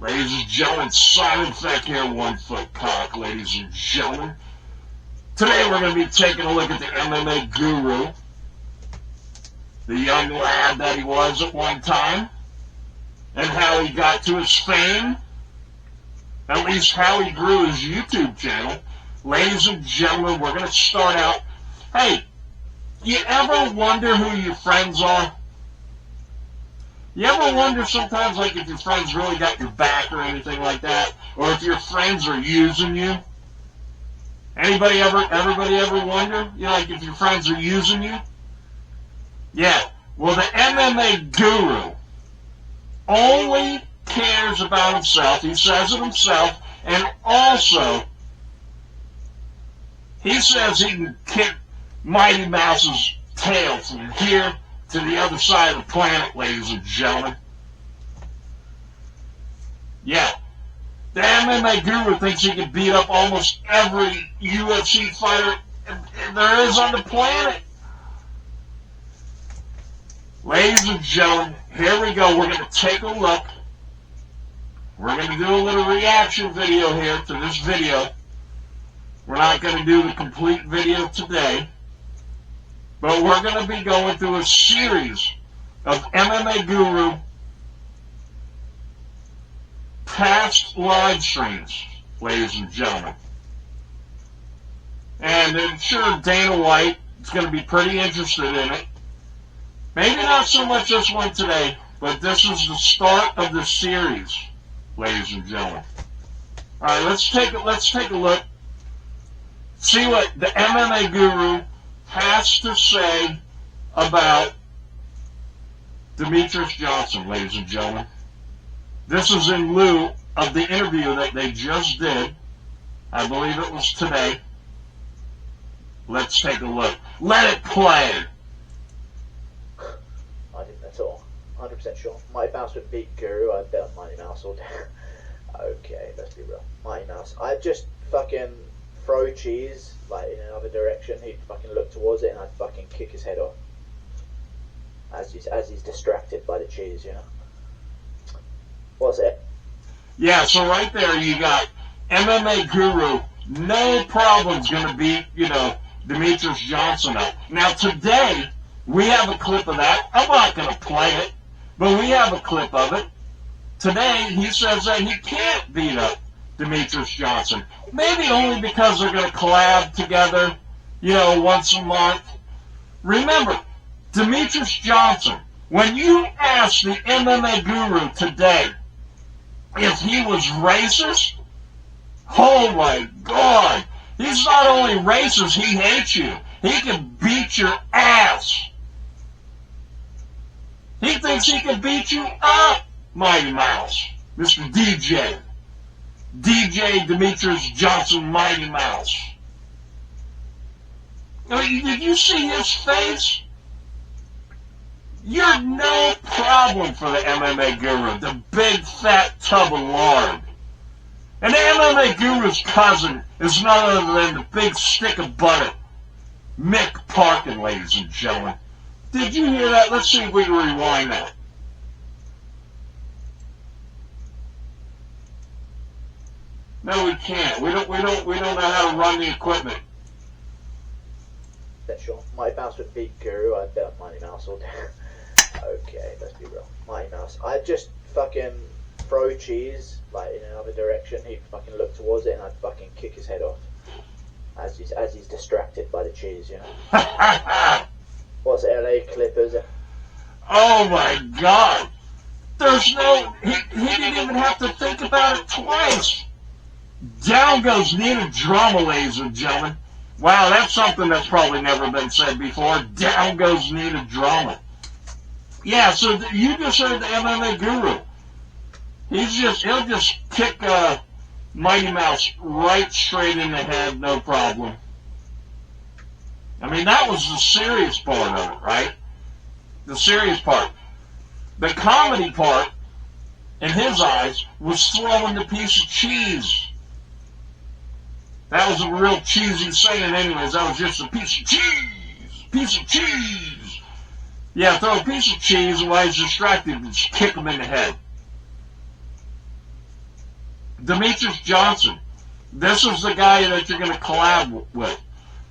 Ladies and gentlemen, Simon Feck here, 1 Foot Cock, ladies and gentlemen. Today we're going to be taking a look at the MMA guru, the young lad that he was at one time, and how he got to his fame, at least how he grew his YouTube channel. Ladies and gentlemen, we're going to start out. Hey, you ever wonder who your friends are? You ever wonder sometimes, like, if your friends really got your back or anything like that? Or if your friends are using you? Everybody ever wonder? You know, like, if your friends are using you? Yeah. Well, the MMA guru only cares about himself. He says it himself. And also, he says he can kick Mighty Mouse's tail from here to the other side of the planet, ladies and gentlemen. Yeah. The MMA guru thinks he can beat up almost every UFC fighter there is on the planet. Ladies and gentlemen, here we go. We're going to take a look. We're going to do a little reaction video here to this video. We're not going to do the complete video today. But we're going to be going through a series of MMA Guru past live streams, ladies and gentlemen. And I'm sure Dana White is going to be pretty interested in it. Maybe not so much this one today, but this is the start of the series, ladies and gentlemen. All right, let's take a look. See what the MMA Guru has to say about Demetrious Johnson, ladies and gentlemen. This is in lieu of the interview that they just did. I believe it was today. Let's take a look. Let it play. I didn't at all. 100% sure. Mighty Mouse would beat Guru. I'd bet on Mighty Mouse all day. Okay, let's be real. Mighty Mouse. I'd just fucking throw cheese like in another direction. He'd fucking look towards it and I'd fucking kick his head off as he's distracted by the cheese, you know. What's it? Yeah, so right there you got MMA Guru. No problem's gonna beat, Demetrious Johnson up. Now today we have a clip of that. I'm not gonna play it, but we have a clip of it. Today he says that he can't beat up Demetrious Johnson. Maybe only because they're going to collab together, once a month. Remember, Demetrious Johnson, when you ask the MMA guru today if he was racist, oh my God, he's not only racist, he hates you. He can beat your ass. He thinks he can beat you up, Mighty Mouse, Mr. DJ Demetrious Johnson, Mighty Mouse. Did you see his face? You're no problem for the MMA guru, the big fat tub of lard. And the MMA guru's cousin is none other than the big stick of butter, Mick Parkin, ladies and gentlemen. Did you hear that? Let's see if we can rewind that. No, we can't. We don't know how to run the equipment. That's sure. Mighty Mouse would beat Guru. I'd bet on Mighty Mouse all day. Okay, let's be real. Mighty Mouse. I'd just fucking throw cheese like in another direction. He'd fucking look towards it and I'd fucking kick his head off as he's distracted by the cheese, you know. What's LA Clippers? Oh my God! There's no. He didn't even have to think about it twice. Down goes Nina Drama, ladies and gentlemen. Wow, that's something that's probably never been said before. Down goes Nina Drama. Yeah, so you just heard the MMA guru. He'll just kick Mighty Mouse right straight in the head, no problem. I mean, that was the serious part of it, right? The serious part. The comedy part, in his eyes, was throwing the piece of cheese. That was a real cheesy saying anyways. That was just a piece of cheese. Piece of cheese. Yeah, throw a piece of cheese and while he's distracted, just kick him in the head. Demetrious Johnson. This is the guy that you're going to collab with.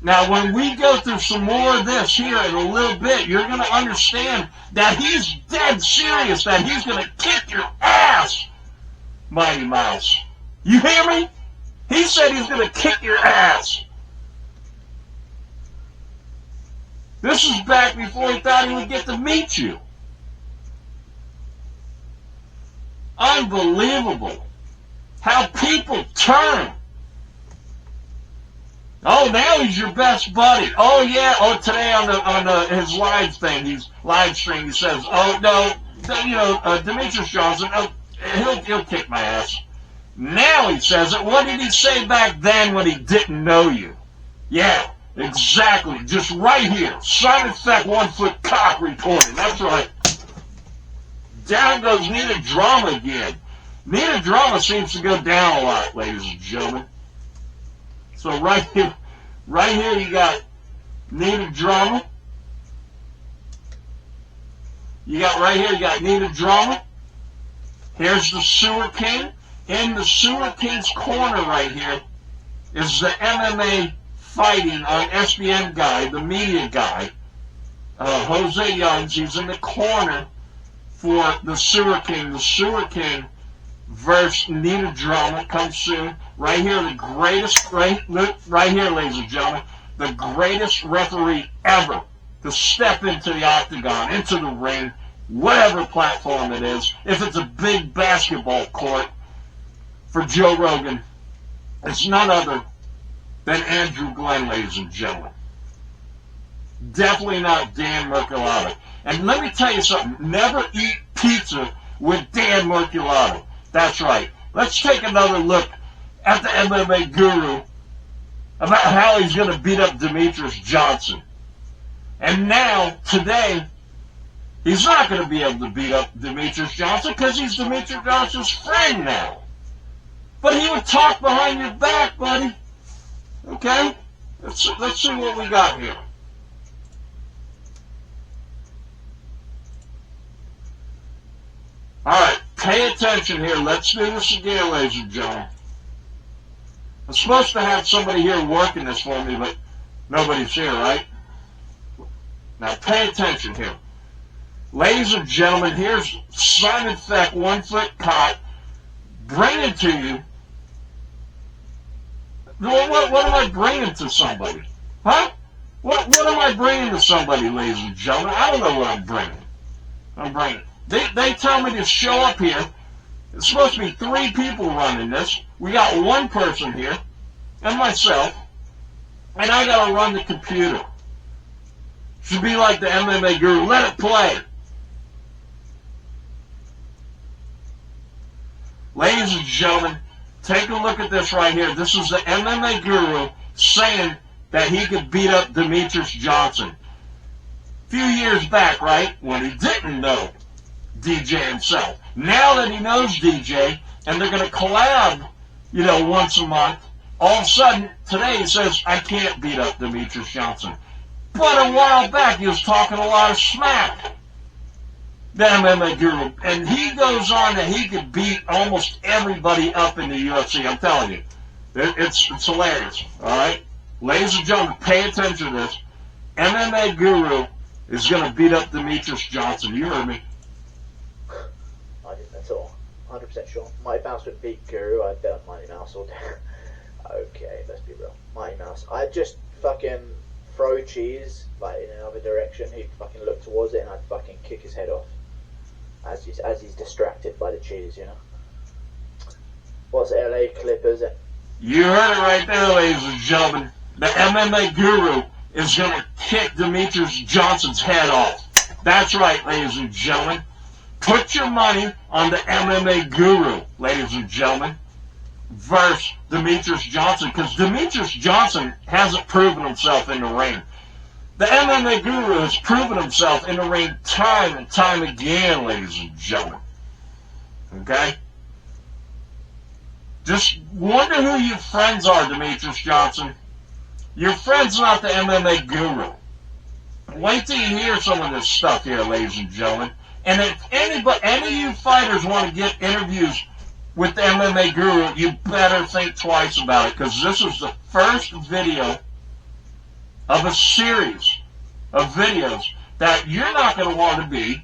Now, when we go through some more of this here in a little bit, you're going to understand that he's dead serious, that he's going to kick your ass, Mighty Mouse. You hear me? He said he's going to kick your ass. This is back before he thought he would get to meet you. Unbelievable how people turn. Oh, now he's your best buddy. Oh yeah. Oh, today on his live thing, live stream. He says, "Oh no, Demetrious Johnson. Oh, he'll kick my ass." Now he says it. What did he say back then when he didn't know you? Yeah, exactly. Just right here. Simon Feck 1 foot cock reporting. That's right. Down goes Nina Drama again. Nina Drama seems to go down a lot, ladies and gentlemen. So right here you got Nina Drama. You got Nina Drama. Here's the Sewer King. In the Sewer King's corner right here is the MMA fighting on SBN guy, the media guy, Jose Youngs. He's in the corner for the Sewer King. The Sewer King versus Nina Drama comes soon. Right here, the greatest, right here, ladies and gentlemen, the greatest referee ever to step into the octagon, into the ring, whatever platform it is. If it's a big basketball court for Joe Rogan, it's none other than Andrew Glenn, ladies and gentlemen. Definitely not Dan Miragliotta. And let me tell you something, never eat pizza with Dan Miragliotta. That's right. Let's take another look at the MMA guru about how he's going to beat up Demetrious Johnson. And now, today, he's not going to be able to beat up Demetrious Johnson because he's Demetrious Johnson's friend now. But he would talk behind your back, buddy. Okay? Let's see what we got here. Alright, pay attention here. Let's do this again, ladies and gentlemen. I'm supposed to have somebody here working this for me, but nobody's here, right? Now pay attention here. Ladies and gentlemen, here's Simon Feck, 1 foot cock, bringing to you. What am I bringing to somebody? Huh? What am I bringing to somebody, ladies and gentlemen? I don't know what I'm bringing. They tell me to show up here. It's supposed to be 3 people running this. We got 1 person here, and myself, and I gotta run the computer. Should be like the MMA guru. Let it play. Ladies and gentlemen, take a look at this right here. This is the MMA guru saying that he could beat up Demetrious Johnson. A few years back, right, when he didn't know DJ himself. Now that he knows DJ, and they're going to collab, once a month, all of a sudden, today he says, I can't beat up Demetrious Johnson. But a while back, he was talking a lot of smack. The MMA guru. And he goes on that he could beat almost everybody up in the UFC. I'm telling you. It's hilarious. Alright? Ladies and gentlemen, pay attention to this. MMA guru is going to beat up Demetrious Johnson. You heard me. I didn't at all. 100% sure. Mighty Mouse would beat Guru. I'd bet on Mighty Mouse all day. Okay, let's be real. Mighty Mouse. I'd just fucking throw cheese in another direction. He'd fucking look towards it and I'd fucking kick his head off. As he's distracted by the cheese, What's LA Clippers? You heard it right there, ladies and gentlemen. The MMA guru is going to kick Demetrious Johnson's head off. That's right, ladies and gentlemen. Put your money on the MMA guru, ladies and gentlemen, versus Demetrious Johnson, because Demetrious Johnson hasn't proven himself in the ring. The MMA guru has proven himself in the ring time and time again, ladies and gentlemen. Okay? Just wonder who your friends are, Demetrious Johnson. Your friend's not the MMA guru. Wait till you hear some of this stuff here, ladies and gentlemen. And if any of you fighters want to get interviews with the MMA Guru, you better think twice about it, because this is the first video of a series of videos that you're not going to want to be